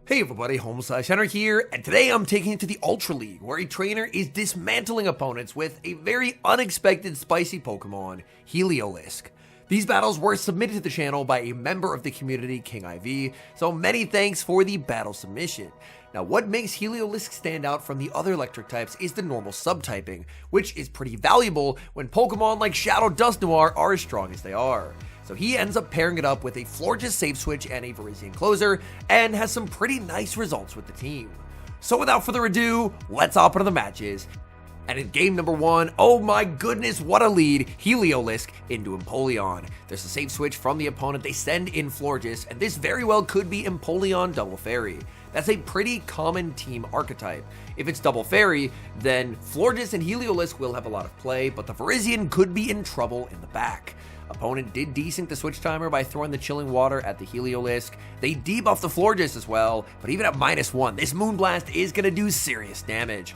Hey everybody, HomeSliceHenry here, and today I'm taking it to the Ultra League, where a trainer is dismantling opponents with a very unexpected spicy Pokemon, Heliolisk. These battles were submitted to the channel by a member of the community, King IV, so many thanks for the battle submission. Now, what makes Heliolisk stand out from the other electric types is the normal subtyping, which is pretty valuable when Pokemon like Shadow Dusknoir are as strong as they are. So he ends up pairing it up with a Florges Safe Switch and a Virizion Closer, and has some pretty nice results with the team. So without further ado, let's hop into the matches. And in game number 1, oh my goodness, what a lead, Heliolisk into Impoleon. There's a Safe Switch from the opponent, they send in Florges, and this very well could be Impoleon Double Fairy. That's a pretty common team archetype. If it's Double Fairy, then Florges and Heliolisk will have a lot of play, but the Virizion could be in trouble in the back. Opponent did desync the switch timer by throwing the Chilling Water at the Heliolisk. They debuffed the Florges as well, but even at -1, this Moonblast is going to do serious damage.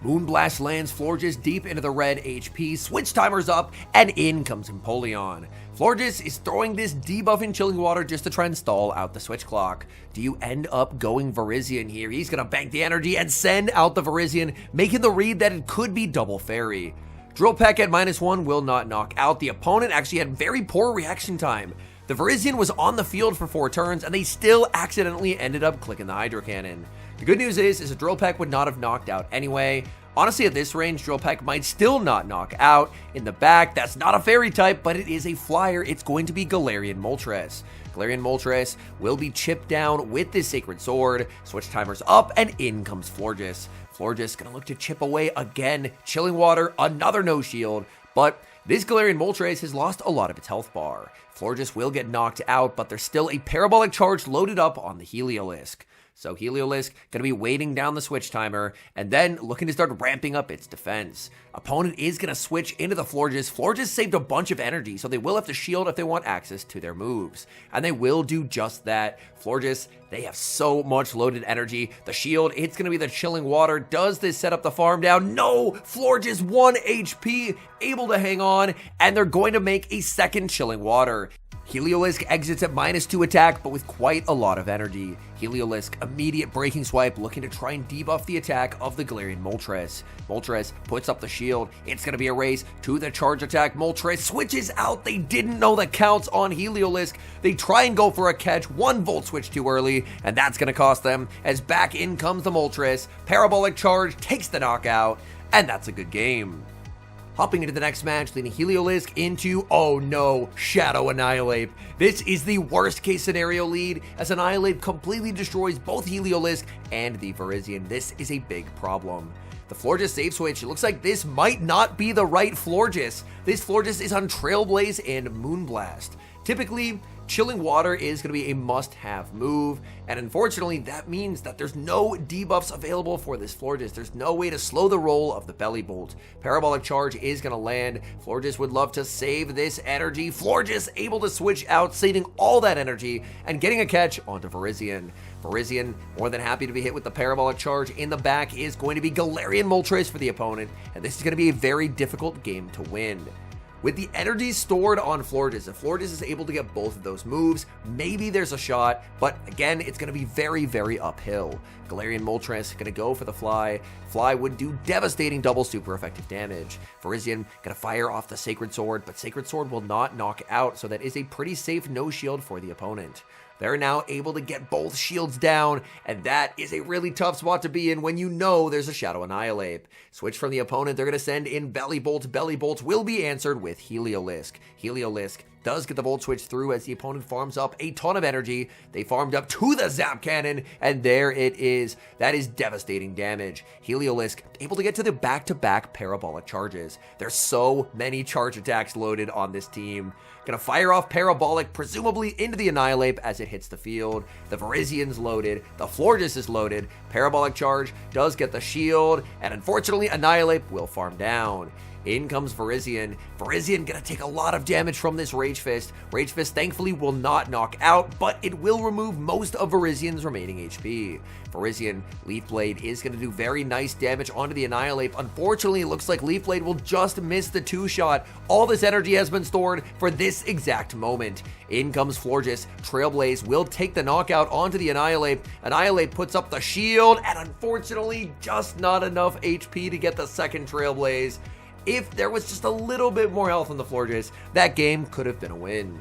Moonblast lands Florges deep into the red HP, switch timer's up, and in comes Impoleon. Florges is throwing this debuffing Chilling Water just to try and stall out the switch clock. Do you end up going Virizion here? He's going to bank the energy and send out the Virizion, making the read that it could be Double Fairy. Drill Peck at -1 will not knock out. The opponent actually had very poor reaction time. The Virizion was on the field for 4 turns, and they still accidentally ended up clicking the Hydro Cannon. The good news is a Drill Peck would not have knocked out anyway. Honestly, at this range, Drill Peck might still not knock out. In the back, that's not a Fairy type, but it is a Flyer. It's going to be Galarian Moltres. Galarian Moltres will be chipped down with this Sacred Sword. Switch timer's up, and in comes Florges. Florges gonna look to chip away again. Chilling Water, another no shield, but this Galarian Moltres has lost a lot of its health bar. Florges will get knocked out, but there's still a Parabolic Charge loaded up on the Heliolisk. So Heliolisk going to be waiting down the switch timer and then looking to start ramping up its defense. Opponent is going to switch into the Florges. Florges saved a bunch of energy, so they will have to shield if they want access to their moves. And they will do just that. Florges, they have so much loaded energy. The shield, it's going to be the Chilling Water. Does this set up the farm down? No! Florges 1 HP, able to hang on, and they're going to make a second Chilling Water. Heliolisk exits at -2 attack, but with quite a lot of energy. Heliolisk, immediate Breaking Swipe, looking to try and debuff the attack of the Galarian Moltres. Moltres puts up the shield. It's going to be a race to the charge attack. Moltres switches out. They didn't know the counts on Heliolisk. They try and go for a catch. 1 Volt Switch too early, and that's going to cost them, as back in comes the Moltres. Parabolic Charge takes the knockout, and that's a good game. Hopping into the next match, leading Heliolisk into, oh no, Shadow Annihilape. This is the worst case scenario lead, as Annihilape completely destroys both Heliolisk and the Virizion. This is a big problem. The Florges Safe Switch, it looks like this might not be the right Florges. This Florges is on Trailblaze and Moonblast. Typically, Chilling Water is going to be a must-have move, and unfortunately, that means that there's no debuffs available for this Florges. There's no way to slow the roll of the Belly Bolt. Parabolic Charge is going to land. Florges would love to save this energy. Florges able to switch out, saving all that energy, and getting a catch onto Virizion. Virizion, more than happy to be hit with the Parabolic Charge. In the back is going to be Galarian Moltres for the opponent, and this is going to be a very difficult game to win. With the energy stored on Florges, if Florges is able to get both of those moves, maybe there's a shot, but again, it's going to be very, very uphill. Galarian Moltres going to go for the Fly. Fly would do devastating double super effective damage. Virizion going to fire off the Sacred Sword, but Sacred Sword will not knock out, so that is a pretty safe no shield for the opponent. They're now able to get both shields down, and that is a really tough spot to be in when you know there's a Shadow Annihilape. Switch from the opponent, they're going to send in Belly Bolt. Belly Bolt will be answered with Heliolisk. Heliolisk does get the Volt Switch through as the opponent farms up a ton of energy. They farmed up to the Zap Cannon, and there it is. That is devastating damage. Heliolisk able to get to the back-to-back Parabolic Charges. There's so many charge attacks loaded on this team. Gonna fire off Parabolic, presumably into the Annihilape as it hits the field. The Virizion's loaded. The Florges is loaded. Parabolic Charge does get the shield, and unfortunately, Annihilape will farm down. In comes Virizion. Virizion gonna take a lot of damage from this Rage Fist. Rage Fist thankfully will not knock out, but it will remove most of Virizion's remaining HP. Virizion, Leaf Blade is gonna do very nice damage onto the Annihilape. Unfortunately, it looks like Leaf Blade will just miss the 2-shot. All this energy has been stored for this this exact moment. In comes Florges. Trailblaze will take the knockout onto the Annihilape. Annihilape puts up the shield, and unfortunately, just not enough HP to get the second Trailblaze. If there was just a little bit more health on the Florges, that game could have been a win.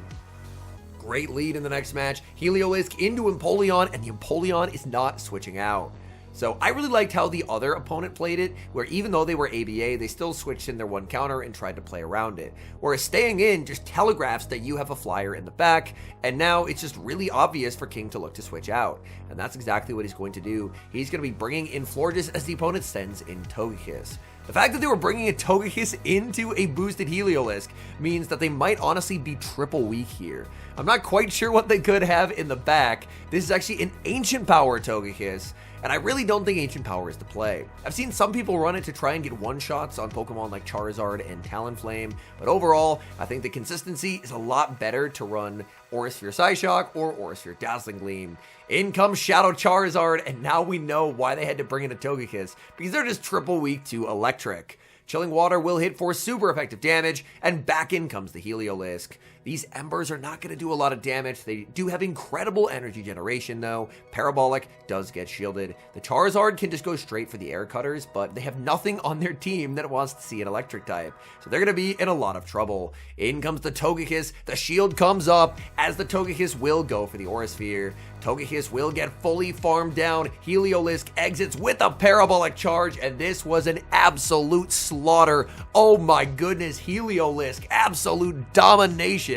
Great lead in the next match. Heliolisk into Impoleon, and the Impoleon is not switching out. So I really liked how the other opponent played it, where even though they were ABA, they still switched in their one counter and tried to play around it. Whereas staying in just telegraphs that you have a flyer in the back, and now it's just really obvious for King to look to switch out. And that's exactly what he's going to do. He's going to be bringing in Florges as the opponent sends in Togekiss. The fact that they were bringing a Togekiss into a boosted Heliolisk means that they might honestly be triple weak here. I'm not quite sure what they could have in the back. This is actually an Ancient Power Togekiss, and I really don't think Ancient Power is the play. I've seen some people run it to try and get one-shots on Pokemon like Charizard and Talonflame, but overall, I think the consistency is a lot better to run Aurisphere Psyshock or Aurisphere Dazzling Gleam. In comes Shadow Charizard, and now we know why they had to bring in a Togekiss, because they're just triple weak to Electric. Chilling Water will hit for super effective damage, and back in comes the Heliolisk. These Embers are not going to do a lot of damage. They do have incredible energy generation though. Parabolic does get shielded. The Charizard can just go straight for the Air Cutters, but they have nothing on their team that wants to see an Electric type. So they're going to be in a lot of trouble. In comes the Togekiss. The shield comes up as the Togekiss will go for the Aurisphere. Togekiss will get fully farmed down. Heliolisk exits with a Parabolic Charge, and this was an absolute slaughter. Oh my goodness, Heliolisk, absolute domination.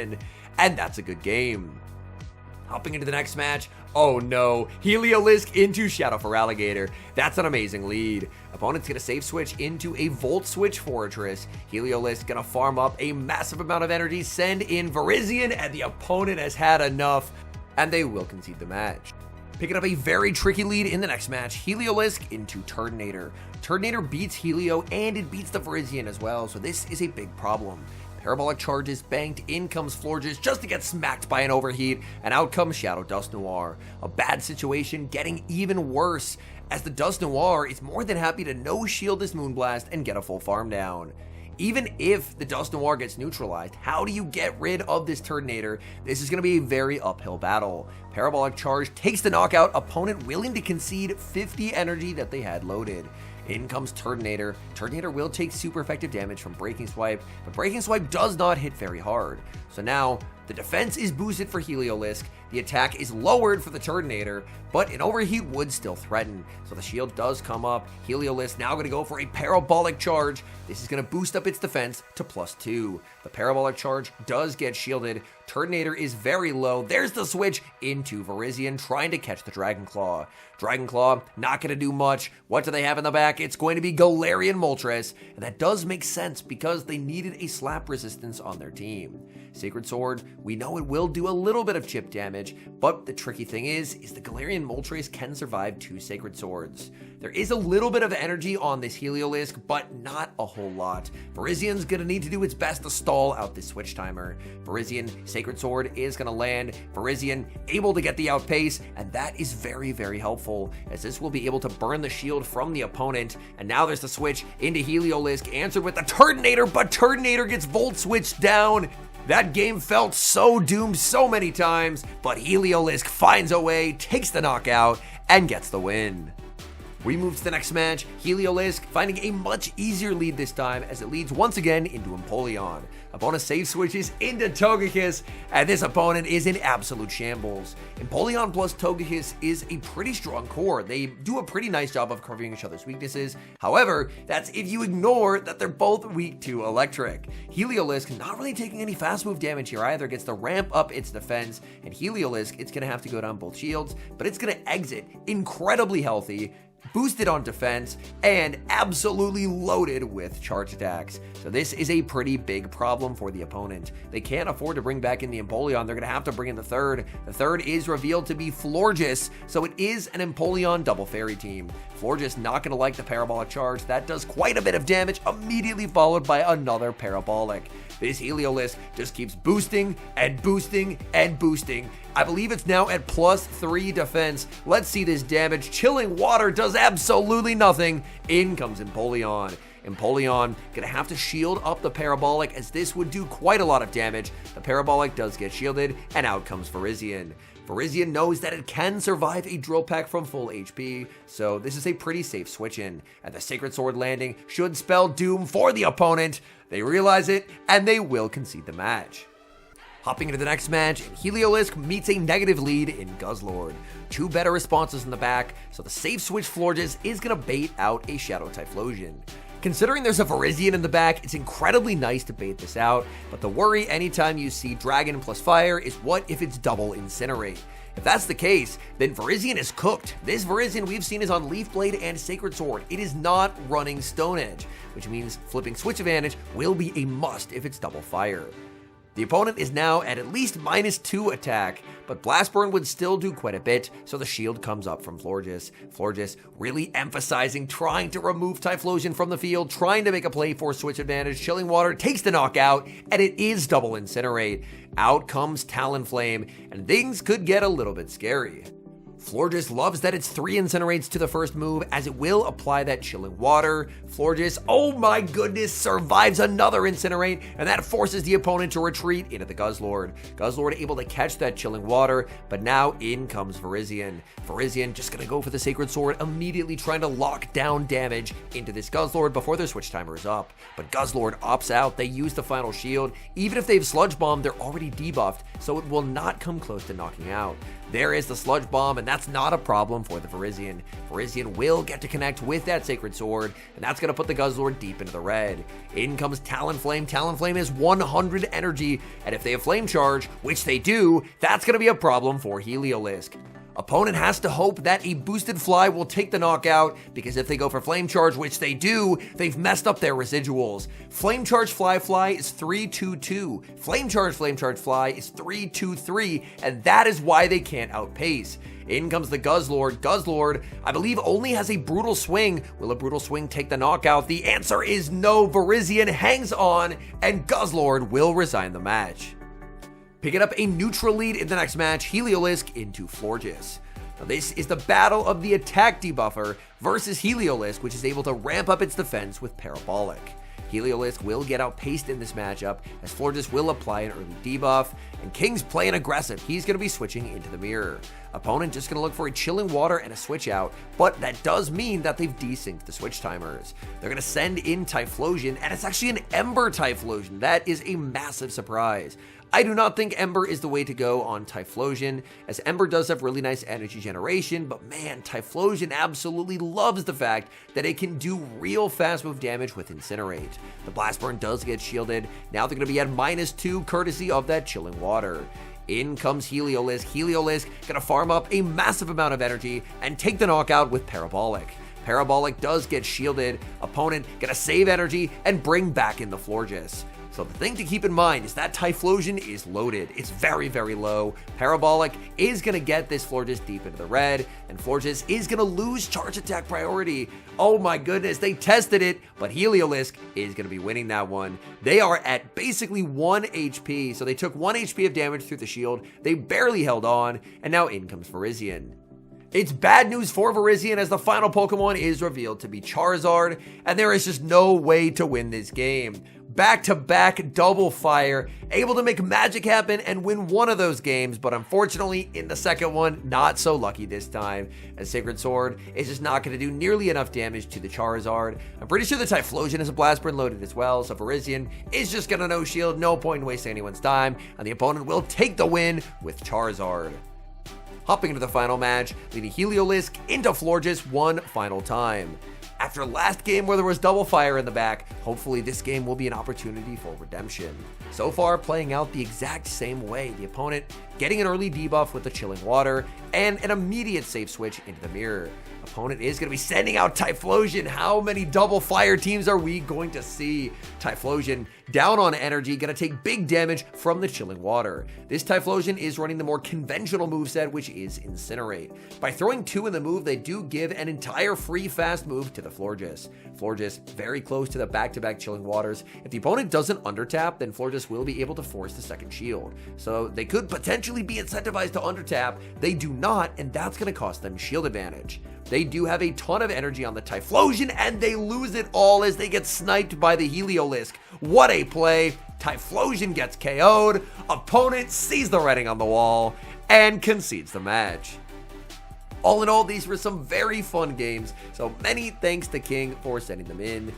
And that's a good game. Hopping into the next match. Oh no, Heliolisk into Shadow Feraligatr. That's an amazing lead. Opponent's gonna save switch into a Volt Switch Fortress. Heliolisk gonna farm up a massive amount of energy, send in Virizion, and the opponent has had enough, and they will concede the match. Picking up a very tricky lead in the next match, Heliolisk into Turtonator. Turtonator beats Helio, and it beats the Virizion as well, so this is a big problem. Parabolic Charges banked, in comes Florges just to get smacked by an Overheat, and out comes Shadow Dusknoir. A bad situation getting even worse, as the Dusknoir is more than happy to no-shield this Moonblast and get a full farm down. Even if the Dusknoir gets neutralized, how do you get rid of this Turtonator? This is going to be a very uphill battle. Parabolic Charge takes the knockout, opponent willing to concede 50 energy that they had loaded. In comes Turtonator. Turtonator will take super effective damage from Breaking Swipe, but Breaking Swipe does not hit very hard. So now, the defense is boosted for Heliolisk, the attack is lowered for the Turtonator, but an Overheat would still threaten. So the shield does come up. Heliolisk now going to go for a Parabolic Charge. This is going to boost up its defense to +2. The Parabolic Charge does get shielded. Turtonator is very low. There's the switch into Virizion, trying to catch the Dragon Claw. Dragon Claw, not going to do much. What do they have in the back? It's going to be Galarian Moltres, and that does make sense because they needed a slap resistance on their team. Sacred Sword, we know it will do a little bit of chip damage, but the tricky thing is the Galarian Moltres can survive 2 Sacred Swords. There is a little bit of energy on this Heliolisk, but not a whole lot. Virizion's gonna need to do its best to stall out this switch timer. Virizion, Sacred Sword is gonna land. Virizion able to get the outpace, and that is very, very helpful, as this will be able to burn the shield from the opponent. And now there's the switch into Heliolisk, answered with the Turtonator, but Turtonator gets Volt Switched down. That game felt so doomed so many times, but Heliolisk finds a way, takes the knockout, and gets the win. We move to the next match, Heliolisk finding a much easier lead this time as it leads once again into Impoleon. Opponent save switches into Togekiss, and this opponent is in absolute shambles. Impoleon plus Togekiss is a pretty strong core. They do a pretty nice job of covering each other's weaknesses. However, that's if you ignore that they're both weak to Electric. Heliolisk not really taking any fast move damage here either, gets to ramp up its defense, and Heliolisk, it's going to have to go down both shields, but it's going to exit incredibly healthy, boosted on defense, and absolutely loaded with charge attacks. So this is a pretty big problem for the opponent. They can't afford to bring back in the Impoleon. They're going to have to bring in the third. The third is revealed to be Florges, so it is an Impoleon double fairy team. Florges not going to like the Parabolic Charge. That does quite a bit of damage, immediately followed by another Parabolic. This Heliolisk just keeps boosting and boosting and boosting. I believe it's now at +3 defense. Let's see this damage. Chilling Water does absolutely nothing. In comes Impoleon. Impoleon gonna have to shield up the Parabolic, as this would do quite a lot of damage. The Parabolic does get shielded, and out comes Virizion. Virizion knows that it can survive a Drill Peck from full HP, so this is a pretty safe switch in, and the Sacred Sword landing should spell doom for the opponent. They realize it, and they will concede the match. Hopping into the next match, Heliolisk meets a negative lead in Guzzlord. Two better responses in the back, so the safe switch Florges is going to bait out a Shadow Typhlosion. Considering there's a Virizion in the back, it's incredibly nice to bait this out, but the worry anytime you see Dragon plus Fire is what if it's double Incinerate? If that's the case, then Virizion is cooked. This Virizion we've seen is on Leaf Blade and Sacred Sword. It is not running Stone Edge, which means flipping switch advantage will be a must if it's double fire. The opponent is now at least -2 attack, but Blast Burn would still do quite a bit, so the shield comes up from Florges. Florges really emphasizing trying to remove Typhlosion from the field, trying to make a play for switch advantage. Chilling Water takes the knockout, and it is double Incinerate. Out comes Talonflame, and things could get a little bit scary. Florges loves that it's 3 Incinerates to the first move, as it will apply that Chilling Water. Florges, oh my goodness, survives another Incinerate, and that forces the opponent to retreat into the Guzzlord. Guzzlord able to catch that Chilling Water, but now in comes Virizion. Virizion just gonna go for the Sacred Sword, immediately trying to lock down damage into this Guzzlord before their switch timer is up. But Guzzlord opts out, they use the final shield. Even if they've Sludge Bomb, they're already debuffed, so it will not come close to knocking out. There is the Sludge Bomb, and that's not a problem for the Virizion. Virizion will get to connect with that Sacred Sword, and that's going to put the Guzzlord deep into the red. In comes Talonflame. Talonflame is 100 energy, and if they have Flame Charge, which they do, that's going to be a problem for Heliolisk. Opponent has to hope that a boosted Fly will take the knockout, because if they go for Flame Charge, which they do, they've messed up their residuals. Flame Charge Fly is 3-2-2. Flame Charge Fly is 3-2-3, and that is why they can't outpace. In comes the Guzzlord. Guzzlord, I believe, only has a Brutal Swing. Will a Brutal Swing take the knockout? The answer is no. Virizion hangs on, and Guzzlord will resign the match. Picking up a neutral lead in the next match, Heliolisk into Florges. Now this is the battle of the attack debuffer versus Heliolisk, which is able to ramp up its defense with Parabolic. Heliolisk will get outpaced in this matchup, as Florges will apply an early debuff, and King's playing aggressive. He's going to be switching into the mirror. Opponent just going to look for a Chilling Water and a switch out, but that does mean that they've desynced the switch timers. They're going to send in Typhlosion, and it's actually an Ember Typhlosion. That is a massive surprise. I do not think Ember is the way to go on Typhlosion, as Ember does have really nice energy generation, but man, Typhlosion absolutely loves the fact that it can do real fast move damage with Incinerate. The Blast Burn does get shielded. Now they're going to be at -2 courtesy of that Chilling Water. In comes Heliolisk. Heliolisk gonna farm up a massive amount of energy and take the knockout with Parabolic. Parabolic does get shielded. Opponent gonna save energy and bring back in the Florges. So the thing to keep in mind is that Typhlosion is loaded. It's very, very low. Parabolic is going to get this Florges deep into the red, and Florges is going to lose charge attack priority. Oh my goodness, they tested it, but Heliolisk is going to be winning that one. They are at basically 1 HP, so they took 1 HP of damage through the shield. They barely held on, and now in comes Virizion. It's bad news for Virizion, as the final Pokemon is revealed to be Charizard, and there is just no way to win this game. Back-to-back double fire, able to make magic happen and win one of those games, but unfortunately in the second one, not so lucky this time, as Sacred Sword is just not going to do nearly enough damage to the Charizard. I'm pretty sure the Typhlosion has a Blast Burn loaded as well, so Virizion is just going to no shield, no point in wasting anyone's time, and the opponent will take the win with Charizard. Hopping into the final match, leading Heliolisk into Florges one final time. After last game where there was double fire in the back, hopefully this game will be an opportunity for redemption. So far, playing out the exact same way. The opponent getting an early debuff with the Chilling Water and an immediate safe switch into the mirror. Opponent is going to be sending out Typhlosion. How many double fire teams are we going to see? Typhlosion down on energy, going to take big damage from the Chilling Water. This Typhlosion is running the more conventional moveset, which is Incinerate. By throwing 2 in the move, they do give an entire free fast move to the Florges. Florges very close to the back-to-back Chilling Waters. If the opponent doesn't undertap, then Florges will be able to force the second shield. So they could potentially be incentivized to undertap. They do not, and that's going to cost them shield advantage. They they do have a ton of energy on the Typhlosion, and they lose it all as they get sniped by the Heliolisk. What a play. Typhlosion gets KO'd, opponent sees the writing on the wall, and concedes the match. All in all, these were some very fun games, so many thanks to King for sending them in.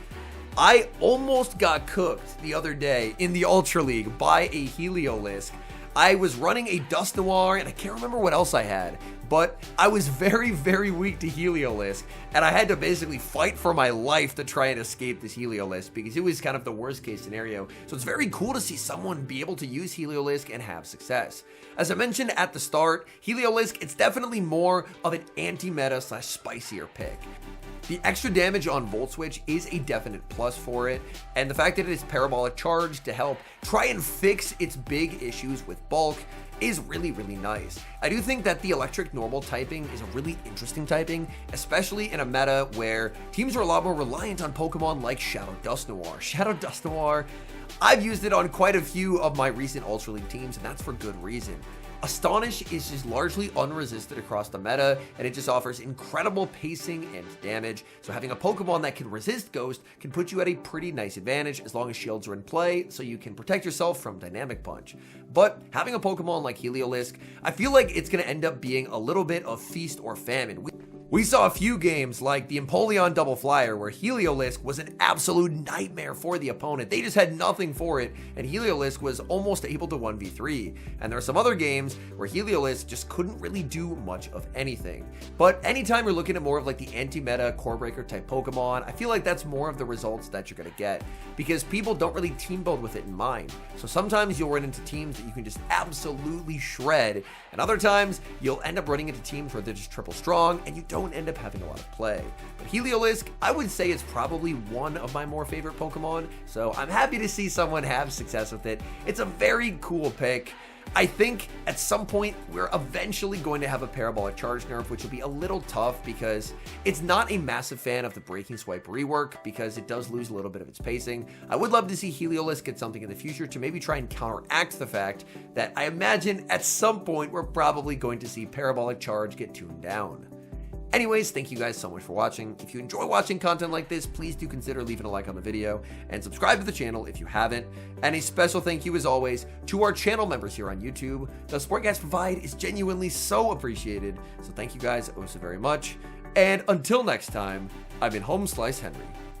I almost got cooked the other day in the Ultra League by a Heliolisk. I was running a Dusknoir, and I can't remember what else I had, but I was very, very weak to Heliolisk, and I had to basically fight for my life to try and escape this Heliolisk because it was kind of the worst case scenario. So it's very cool to see someone be able to use Heliolisk and have success. As I mentioned at the start, Heliolisk, it's definitely more of an anti-meta / spicier pick. The extra damage on Volt Switch is a definite plus for it, and the fact that it is Parabolic Charge to help try and fix its big issues with bulk is really, really nice. I do think that the electric normal typing is a really interesting typing, especially in a meta where teams are a lot more reliant on Pokemon like Shadow Dusknoir. Shadow Dusknoir, I've used it on quite a few of my recent Ultra League teams, and that's for good reason. Astonish is just largely unresisted across the meta, and it just offers incredible pacing and damage, so having a Pokemon that can resist Ghost can put you at a pretty nice advantage as long as shields are in play, so you can protect yourself from Dynamic Punch. But having a Pokemon like Heliolisk, I feel like it's going to end up being a little bit of feast or famine. We saw a few games like the Impoleon Double Flyer where Heliolisk was an absolute nightmare for the opponent. They just had nothing for it, and Heliolisk was almost able to 1v3. And there are some other games where Heliolisk just couldn't really do much of anything. But anytime you're looking at more of like the anti-meta core breaker type Pokemon, I feel like that's more of the results that you're going to get because people don't really team build with it in mind. So sometimes you'll run into teams that you can just absolutely shred, and other times you'll end up running into teams where they're just triple strong and you don't end up having a lot of play. But Heliolisk, I would say, is probably one of my more favorite Pokemon, so I'm happy to see someone have success with it. It's a very cool pick. I think at some point we're eventually going to have a Parabolic Charge nerf, which will be a little tough because it's not a massive fan of the Breaking Swipe rework because it does lose a little bit of its pacing. I would love to see Heliolisk get something in the future to maybe try and counteract the fact that I imagine at some point we're probably going to see Parabolic Charge get tuned down. Anyways, thank you guys so much for watching. If you enjoy watching content like this, please do consider leaving a like on the video and subscribe to the channel if you haven't. And a special thank you as always to our channel members here on YouTube. The support you guys provide is genuinely so appreciated. So thank you guys oh so very much. And until next time, I've been HomeSliceHenry.